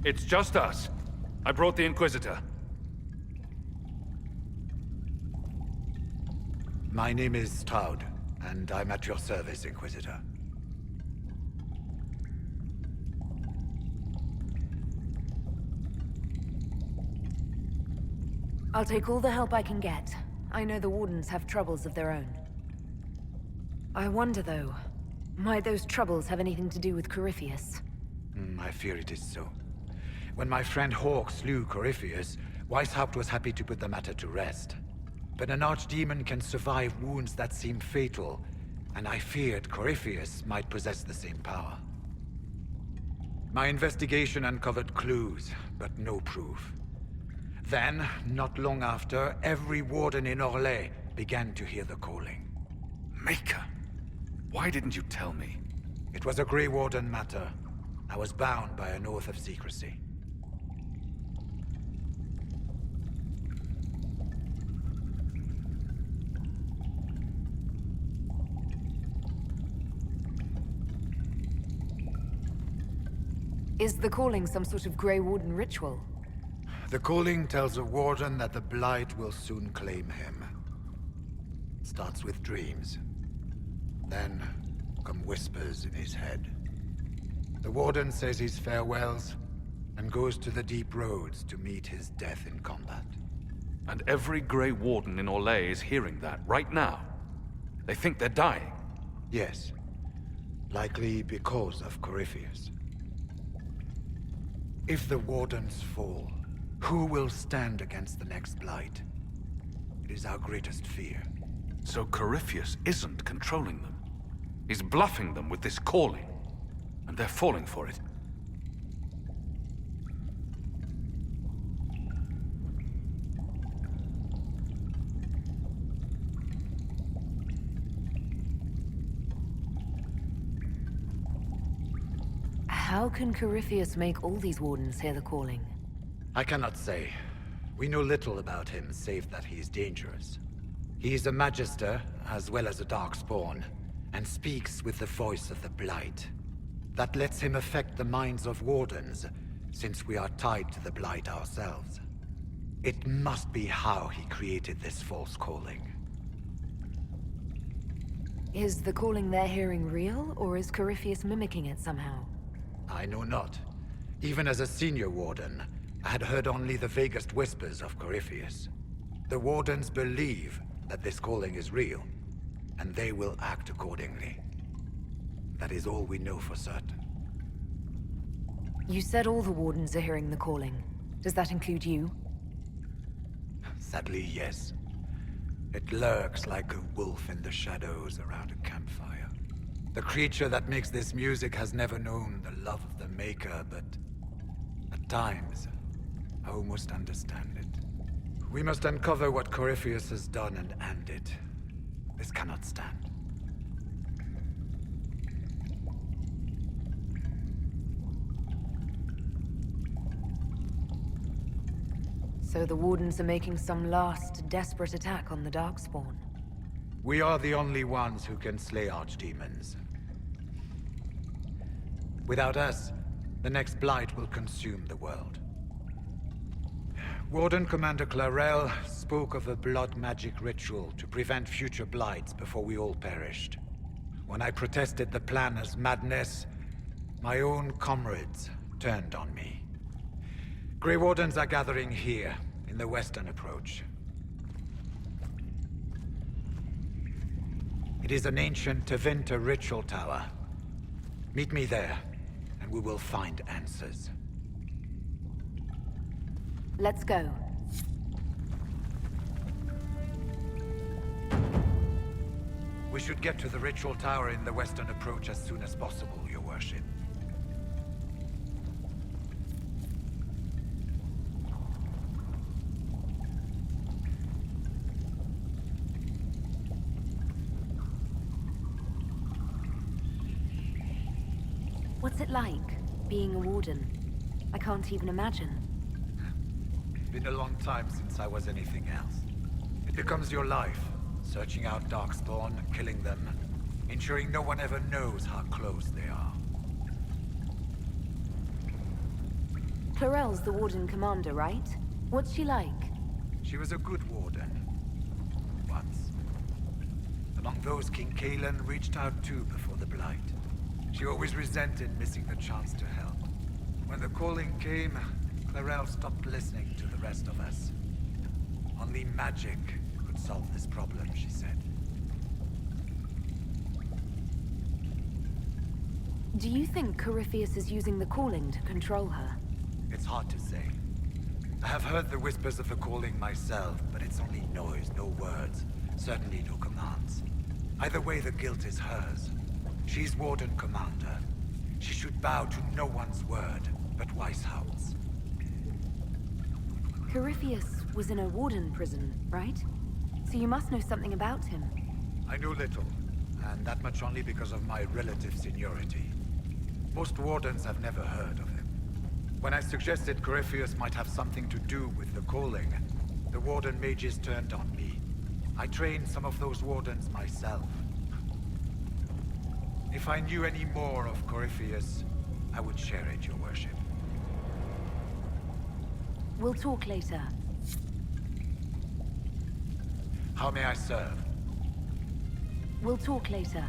It's just us. I brought the Inquisitor. My name is Toud, and I'm at your service, Inquisitor. I'll take all the help I can get. I know the Wardens have troubles of their own. I wonder, though, might those troubles have anything to do with Corypheus? I fear it is so. When my friend Hawk slew Corypheus, Weishaupt was happy to put the matter to rest. But an archdemon can survive wounds that seem fatal, and I feared Corypheus might possess the same power. My investigation uncovered clues, but no proof. Then, not long after, every warden in Orlais began to hear the calling. Maker? Why didn't you tell me? It was a Grey Warden matter. I was bound by an oath of secrecy. Is the calling some sort of Grey Warden ritual? The calling tells a warden that the Blight will soon claim him. It starts with dreams. Then come whispers in his head. The warden says his farewells and goes to the deep roads to meet his death in combat. And every Grey Warden in Orlais is hearing that right now. They think they're dying. Yes. Likely because of Corypheus. If the Wardens fall, who will stand against the next Blight? It is our greatest fear. So Corypheus isn't controlling them. He's bluffing them with this calling. And they're falling for it. How can Corypheus make all these Wardens hear the calling? I cannot say. We know little about him, save that he is dangerous. He is a Magister, as well as a Darkspawn, and speaks with the voice of the Blight. That lets him affect the minds of Wardens, since we are tied to the Blight ourselves. It must be how he created this false calling. Is the calling they're hearing real, or is Corypheus mimicking it somehow? I know not. Even as a senior Warden, I had heard only the vaguest whispers of Corypheus. The Wardens believe that this calling is real, and they will act accordingly. That is all we know for certain. You said all the Wardens are hearing the calling. Does that include you? Sadly, yes. It lurks like a wolf in the shadows around a campfire. The creature that makes this music has never known the love of the Maker, but at times, I almost understand it. We must uncover what Corypheus has done and end it. This cannot stand. So the Wardens are making some last, desperate attack on the Darkspawn. We are the only ones who can slay archdemons. Without us, the next Blight will consume the world. Warden Commander Clarel spoke of a blood magic ritual to prevent future Blights before we all perished. When I protested the plan as madness, my own comrades turned on me. Grey Wardens are gathering here, in the western approach. It is an ancient Tevinter ritual tower. Meet me there, and we will find answers. Let's go. We should get to the ritual tower in the western approach as soon as possible, Your Worship. What's it like, being a Warden? I can't even imagine. Been a long time since I was anything else. It becomes your life, searching out Darkspawn, killing them, ensuring no one ever knows how close they are. Clarel's the Warden Commander, right? What's she like? She was a good warden. Once. Among those, King Kalen reached out too before the Blight. She always resented missing the chance to help. When the calling came, Clarel stopped listening to the rest of us. Only magic could solve this problem, she said. Do you think Corypheus is using the calling to control her? It's hard to say. I have heard the whispers of the calling myself, but it's only noise, no words. Certainly no commands. Either way, the guilt is hers. She's Warden Commander. She should bow to no one's word, but Weishaupt's. Corypheus was in a Warden prison, right? So you must know something about him. I know little, and that much only because of my relative seniority. Most Wardens have never heard of him. When I suggested Corypheus might have something to do with the calling, the Warden mages turned on me. I trained some of those Wardens myself. If I knew any more of Corypheus, I would share it, Your Worship. We'll talk later. How may I serve? We'll talk later.